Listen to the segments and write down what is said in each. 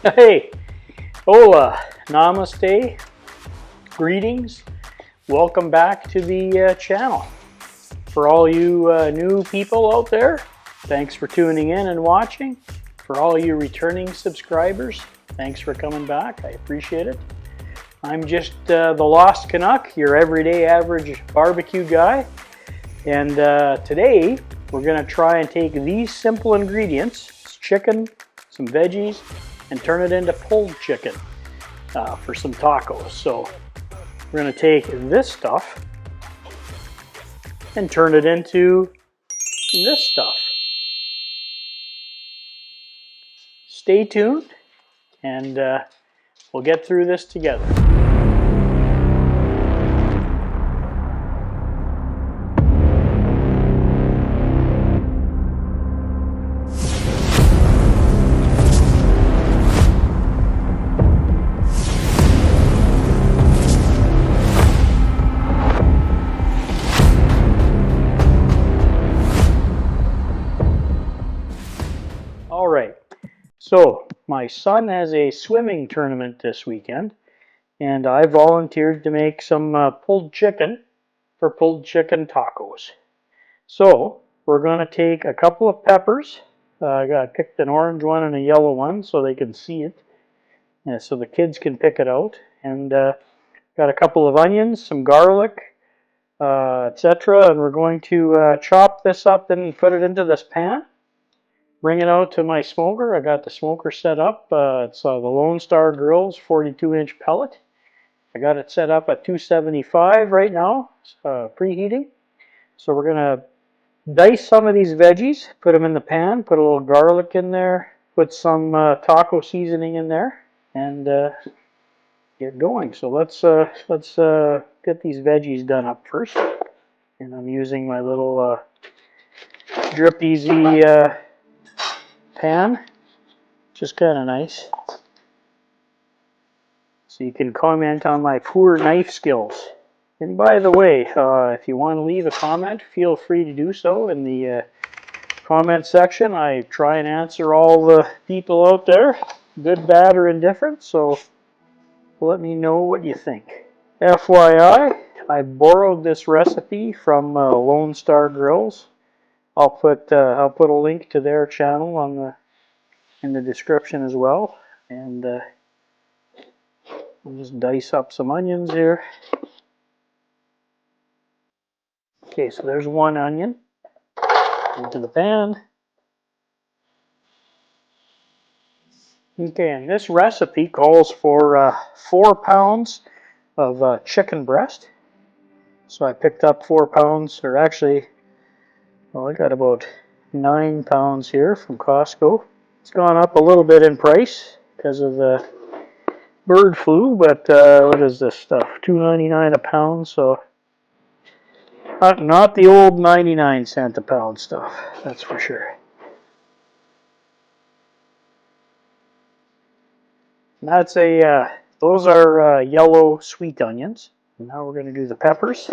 Hey, hola, namaste, greetings, welcome back to the channel. For all you new people out there, thanks for tuning in and watching. For all you returning subscribers, thanks for coming back, I appreciate it. I'm just the Lost Canuck, your everyday average barbecue guy. And today, we're gonna try and take these simple ingredients, chicken, some veggies, and turn it into pulled chicken for some tacos. So we're going to take this stuff and turn it into this stuff. Stay tuned and we'll get through this together. All right, so my son has a swimming tournament this weekend, and I volunteered to make some pulled chicken for pulled chicken tacos. So we're going to take a couple of peppers. I picked an orange one and a yellow one so they can see it, so the kids can pick it out. And got a couple of onions, some garlic, etc. And we're going to chop this up and put it into this pan. Bring it out to my smoker. I got the smoker set up. It's the Lone Star Grillz 42-inch pellet. I got it set up at 275 right now, preheating. So we're going to dice some of these veggies, put them in the pan, put a little garlic in there, put some taco seasoning in there, and get going. So let's get these veggies done up first. And I'm using my little Drip Easy pan, just kind of nice. So you can comment on my poor knife skills. And by the way, if you want to leave a comment, feel free to do so in the comment section. I try and answer all the people out there, good, bad, or indifferent, so let me know what you think. FYI, I borrowed this recipe from Lone Star Grillz. I'll put a link to their channel in the description as well. And we'll just dice up some onions here. Okay, so there's one onion into the pan. Okay, and this recipe calls for 4 pounds of chicken breast. So I picked up 4 pounds, or actually, well, I got about 9 pounds here from Costco. It's gone up a little bit in price because of the bird flu, but what is this stuff? $2.99 a pound, so not the old 99-cent a pound stuff, that's for sure. And that's those are yellow sweet onions. And now we're going to do the peppers.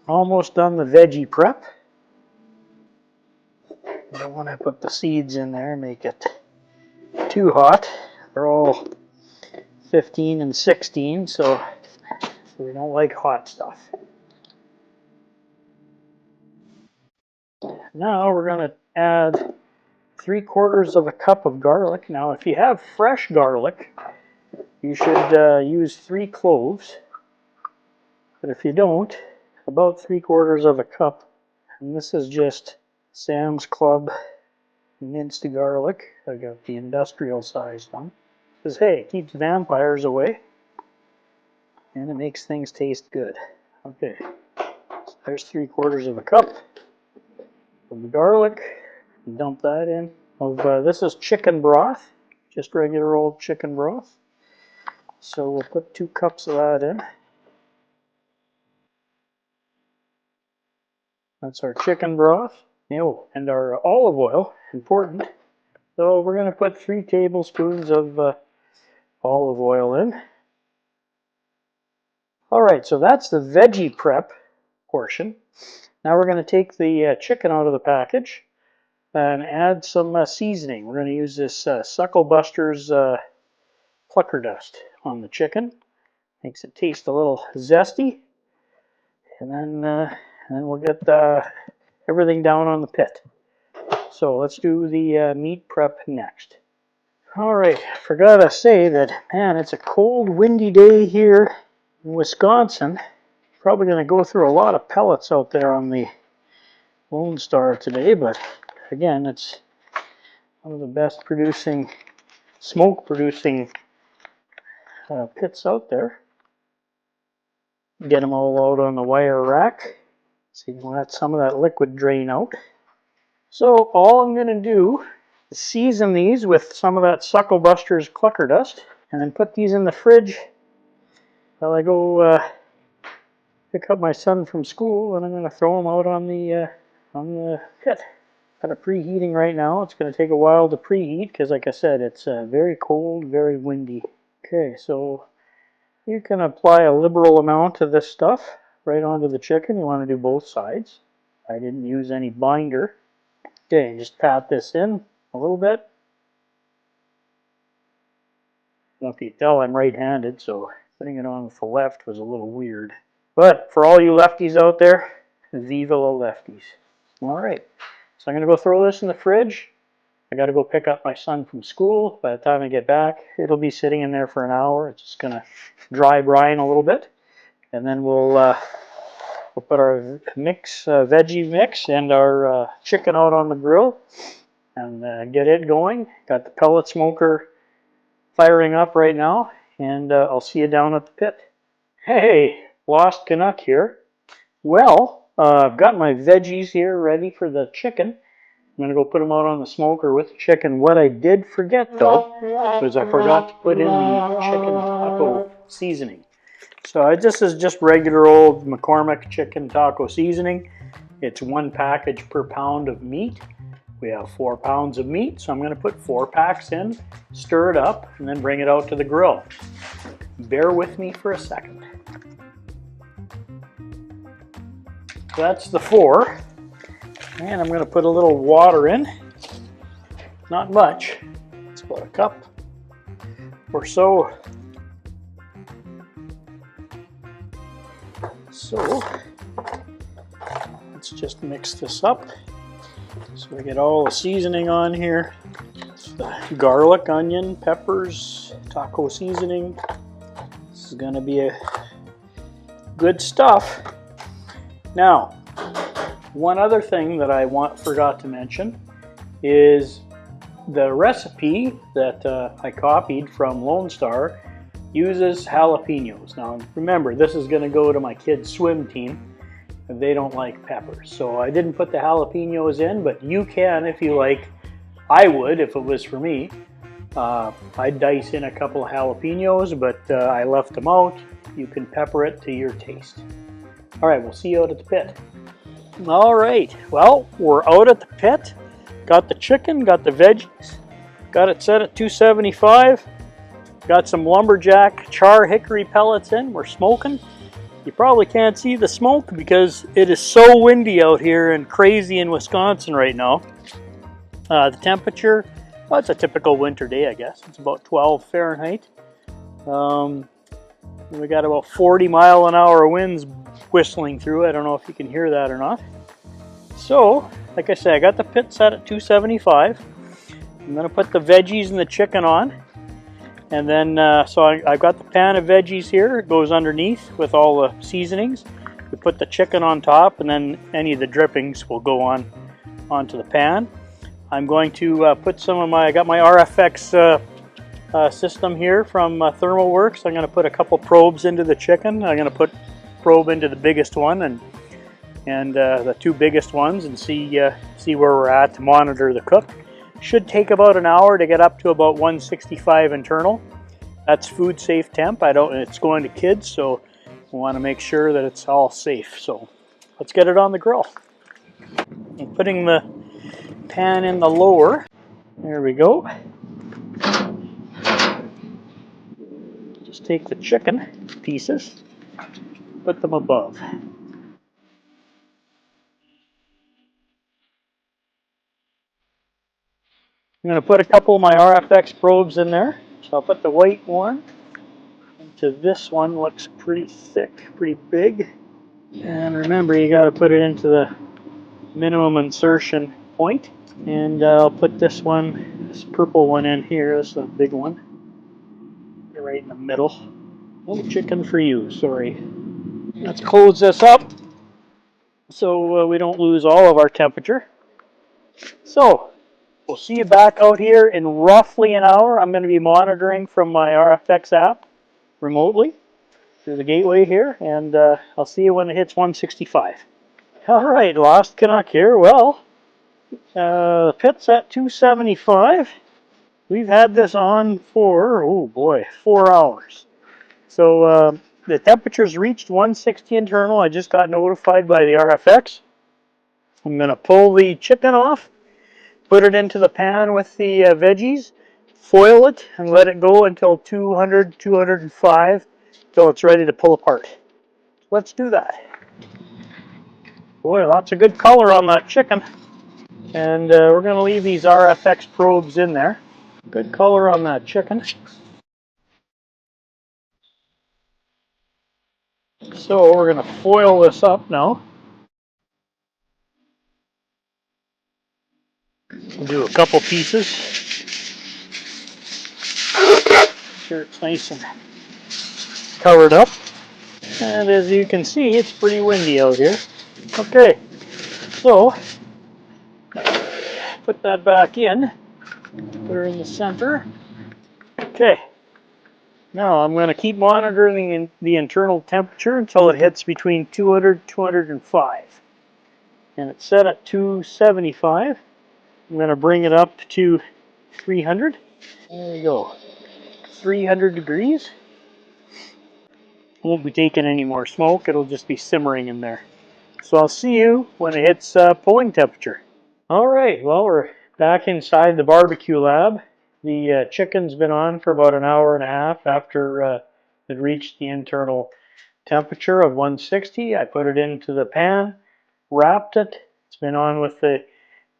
Almost done the veggie prep. I don't want to put the seeds in there and make it too hot. They're all 15 and 16, so we don't like hot stuff. Now we're going to add 3/4 cup of garlic. Now if you have fresh garlic, you should use 3 cloves. But if you don't, about 3/4 cup. And this is just Sam's Club minced garlic. I got the industrial sized one. Because hey, it keeps vampires away. And it makes things taste good. Okay, so there's 3/4 cup of the garlic. Dump that in. This is chicken broth, just regular old chicken broth. So we'll put 2 cups of that in. That's our chicken broth. Oh, and our olive oil, important. So we're going to put 3 tablespoons of olive oil in. All right, so that's the veggie prep portion. Now we're going to take the chicken out of the package and add some seasoning. We're going to use this Sucklebusters Clucker Dust on the chicken. Makes it taste a little zesty. And then we'll get everything down on the pit. So let's do the meat prep next. Alright, forgot to say that, man, it's a cold, windy day here in Wisconsin. Probably going to go through a lot of pellets out there on the Lone Star today, but again, it's one of the best producing, smoke producing pits out there. Get them all out on the wire rack. So you can let some of that liquid drain out. So all I'm going to do is season these with some of that Sucklebusters Clucker Dust, and then put these in the fridge while I go pick up my son from school, and I'm going to throw them out on the pit. Got it preheating right now. It's going to take a while to preheat because, like I said, it's very cold, very windy. Okay, so you can apply a liberal amount of this stuff right onto the chicken. You want to do both sides. I didn't use any binder. Okay, just pat this in a little bit. Well, if you tell, I'm right-handed, so putting it on with the left was a little weird. But for all you lefties out there, viva la lefties. All right, so I'm going to go throw this in the fridge. I got to go pick up my son from school. By the time I get back, it'll be sitting in there for an hour. It's just going to dry brine a little bit. And then we'll put our veggie mix and our chicken out on the grill and get it going. Got the pellet smoker firing up right now, and I'll see you down at the pit. Hey, Lost Canuck here. Well, I've got my veggies here ready for the chicken. I'm going to go put them out on the smoker with the chicken. What I did forget, though, was I forgot to put in the chicken taco seasoning. So this is just regular old McCormick chicken taco seasoning. It's 1 package per pound of meat. We have 4 pounds of meat, so I'm going to put 4 packs in, stir it up, and then bring it out to the grill. Bear with me for a second. That's the 4. And I'm going to put a little water in. Not much. It's about a cup or so. So let's just mix this up. So we get all the seasoning on here. It's the garlic, onion, peppers, taco seasoning. This is going to be a good stuff. Now, one other thing that I forgot to mention is the recipe that I copied from Lone Star uses jalapenos. Now remember, this is going to go to my kids' swim team. They don't like peppers, so I didn't put the jalapenos in, but you can if you like. I would if it was for me. I'd dice in a couple of jalapenos, but I left them out. You can pepper it to your taste. All right, we'll see you out at the pit. All right, well, we're out at the pit. Got the chicken, got the veggies, got it set at 275. Got some lumberjack char hickory pellets in. We're smoking. You probably can't see the smoke because it is so windy out here and crazy in Wisconsin right now. The temperature, well, it's a typical winter day, I guess. It's about 12 Fahrenheit. We got about 40-mile-an-hour winds whistling through. I don't know if you can hear that or not. So, like I said, I got the pit set at 275. I'm going to put the veggies and the chicken on. And then, so I've got the pan of veggies here. It goes underneath with all the seasonings. We put the chicken on top, and then any of the drippings will go onto the pan. I'm going to put some of I got my RFX system here from ThermoWorks. I'm going to put a couple probes into the chicken. I'm going to put probe into the biggest one and the 2 biggest ones and see where we're at to monitor the cook. Should take about an hour to get up to about 165 internal. That's food safe temp. It's going to kids, so we want to make sure that it's all safe. So let's get it on the grill. I'm putting the pan in the lower. There we go. Just take the chicken pieces, put them above. I'm going to put a couple of my RFX probes in there. So I'll put the white one into this one. Looks pretty thick, pretty big. And remember, you got to put it into the minimum insertion point. And I'll put this one, this purple one in here. This is the big one. Right in the middle. Oh, chicken for you, sorry. Let's close this up so we don't lose all of our temperature. So, we'll see you back out here in roughly an hour. I'm going to be monitoring from my RFX app remotely through the gateway here, and I'll see you when it hits 165. All right, Lost Canuck here. Well, the pit's at 275. We've had this on for, oh boy, 4 hours. So the temperature's reached 160 internal. I just got notified by the RFX. I'm going to pull the chicken off, put it into the pan with the veggies, foil it, and let it go until 200, 205, until it's ready to pull apart. Let's do that. Boy, lots of good color on that chicken. And we're going to leave these RFX probes in there. Good color on that chicken. So we're going to foil this up now. We'll do a couple pieces. Sure it's nice and covered up. And as you can see, it's pretty windy out here. Okay, so put that back in. Put her in the center. Okay, now I'm going to keep monitoring the internal temperature until it hits between 200 and 205. And it's set at 275. I'm going to bring it up to 300. There we go. 300 degrees. Won't be taking any more smoke. It'll just be simmering in there. So I'll see you when it hits pulling temperature. All right, well, we're back inside the barbecue lab. The chicken's been on for about an hour and a half after it reached the internal temperature of 160. I put it into the pan, wrapped it. It's been on with the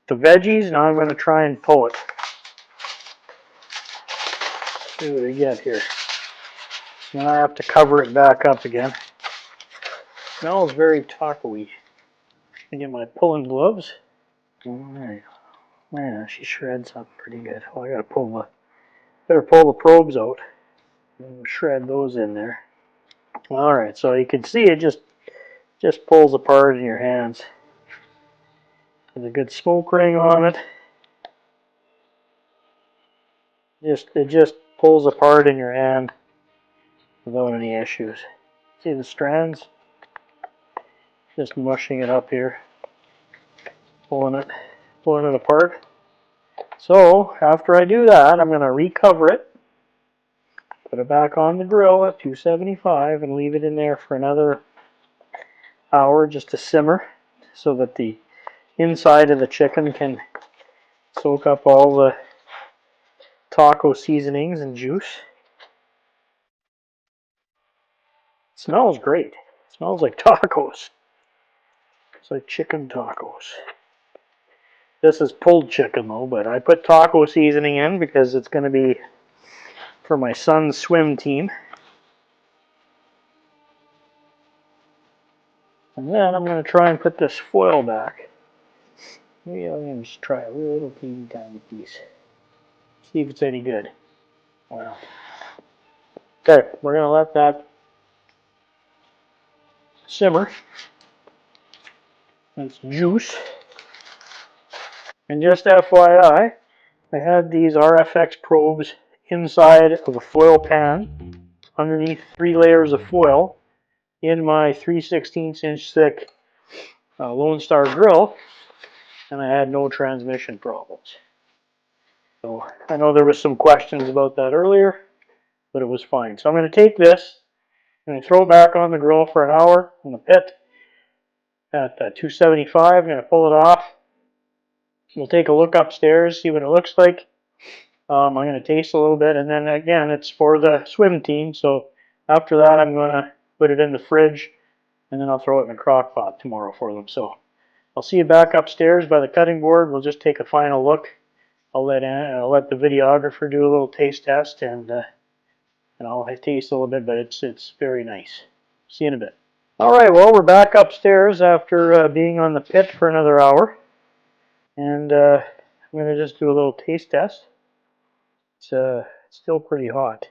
veggies. Now I'm going to try and pull it. See what I get here. Now I have to cover it back up again. Smells very taco-y. I get my pulling gloves. All right. Yeah, she shreds up pretty good. Oh, I gotta better pull the probes out and shred those in there. All right, so you can see it just pulls apart in your hands. There's a good smoke ring on it. It just pulls apart in your hand without any issues. See the strands? Just mushing it up here, pulling it apart. So after I do that, I'm gonna recover it, put it back on the grill at 275, and leave it in there for another hour just to simmer, so that the inside of the chicken can soak up all the taco seasonings and juice. It smells great. It smells like tacos. It's like chicken tacos. This is pulled chicken though, but I put taco seasoning in because it's going to be for my son's swim team. And then I'm going to try and put this foil back. Maybe I'll just try a little teeny tiny piece. See if it's any good. Wow. Okay, we're going to let that simmer. That's juice. And just FYI, I had these RFX probes inside of a foil pan, underneath 3 layers of foil, in my 3/16 inch thick Lone Star grill, and I had no transmission problems. So I know there was some questions about that earlier, but it was fine. So I'm going to take this and throw it back on the grill for an hour in the pit at 275. I'm going to pull it off. We'll take a look upstairs, see what it looks like. I'm going to taste a little bit, and then again, it's for the swim team. So after that, I'm going to put it in the fridge, and then I'll throw it in a crock pot tomorrow for them. So I'll see you back upstairs by the cutting board. We'll just take a final look I'll let the videographer do a little taste test, and I'll taste a little bit, but it's very nice. See you in a bit. All right, well, we're back upstairs after being on the pit for another hour, and I'm going to just do a little taste test. It's still pretty hot.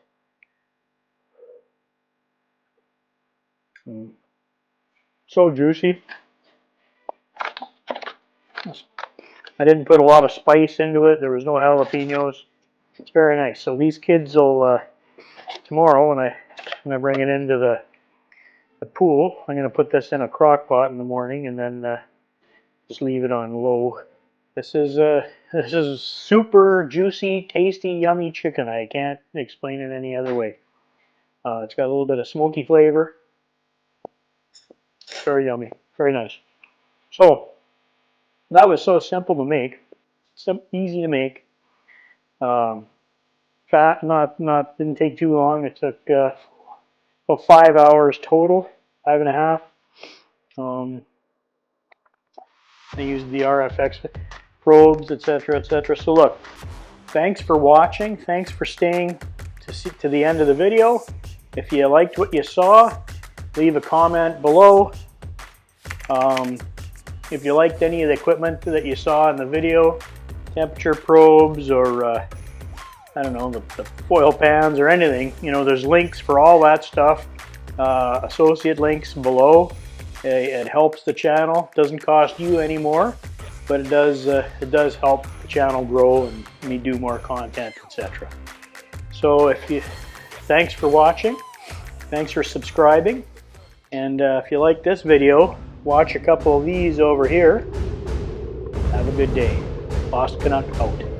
So juicy. I didn't put a lot of spice into it. There was no jalapenos. It's very nice. So these kids will, tomorrow when I bring it into the pool, I'm going to put this in a crock pot in the morning and then just leave it on low. This is super juicy, tasty, yummy chicken. I can't explain it any other way. It's got a little bit of smoky flavor. Very yummy, very nice. So that was so simple to make, so easy to make. Fat, didn't take too long. It took about 5 hours total, 5.5. I used the RFX probes, etc., etc. So look, thanks for watching. Thanks for staying to the end of the video. If you liked what you saw, leave a comment below. If you liked any of the equipment that you saw in the video, temperature probes or I don't know, the foil pans or anything, you know, there's links for all that stuff, associate links below. It helps the channel. Doesn't cost you any more, but it does help the channel grow and me do more content, etc. So thanks for watching, thanks for subscribing, and if you like this video, watch a couple of these over here. Have a good day. Lost Canuck out.